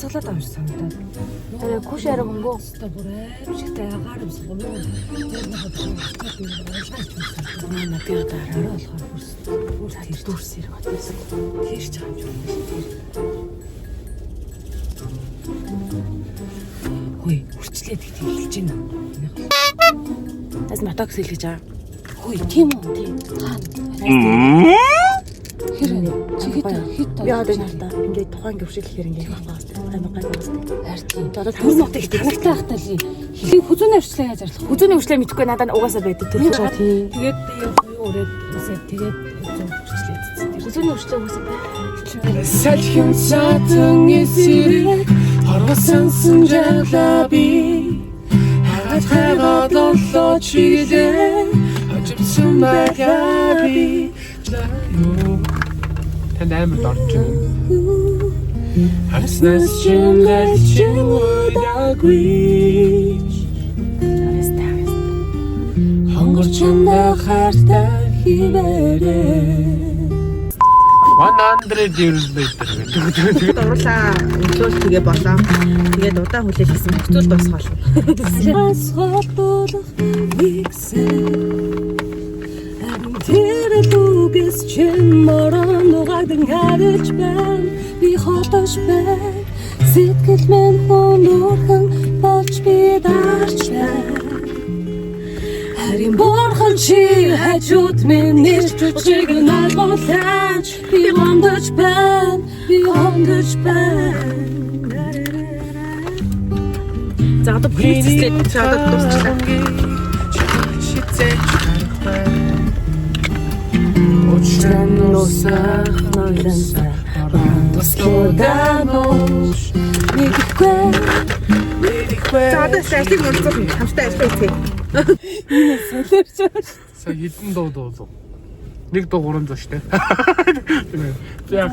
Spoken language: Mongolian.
Салаад авч санагдаад. Куш арай хөнгөө. Өстө бүр аимшигтай агаар ус болоо. Манай би дараараа болохоор бүр тэр дүрс ирэх батсан. Тэр ч хааж байна. Хөөе, үрчлээд их хэлж байна. Тас мотокс хэлж байгаа. Хөөе, тийм үү, тийм. Хэрэг чихэд хит Яа дэ нарта ингээд тухайн гөвшөлөөр ингээд багаас аймаг гайваас хайртай. Одоо түр нутгийг танагтай хахтаа л хэлийг хүзүүний хвчлээ яаж арлах. хүзүүний хвшлээ мэдхгүй надад угаасаа байдаг тэр чинь тий. Тэгээд өөрөө үсээ тэгээд хүзүүний хвчлээ. Хүзүүний хвшлээ угаасаа байдаг. Салхин сатан эсрэг хорвоsanсан жалаби хагаад оллоо чиглээ хожимсан байгаби танд амар дорч юм. Харснаас чинь лайчин удаагүй хонгор чамда хартай хибэрээ 100 years later гэдэг. Дурлаа өглөөл тэгээ болоо. Тэгээд удаан хүлээл хийсэн нөхцөл дуусгаал. Тэр лугс чин морон угаадан харж байна. Би хотош байна. Сэтгэл минь хонорхон болж би дарч байна. Харин борхон чи хажууд минь нэрч чиг наалгуулаач. Би хондож байна. Би хондож байна. За одоо хийцлээ чадад дуусчлаа. Очрannusах нойланса туслууданош мэдхгүй. За одоо сайхыг мөрцөх хамттай ажиллая тий. Солирч байна. Сая хэдэн дуу. Нэг дуу 300 штэ. Яг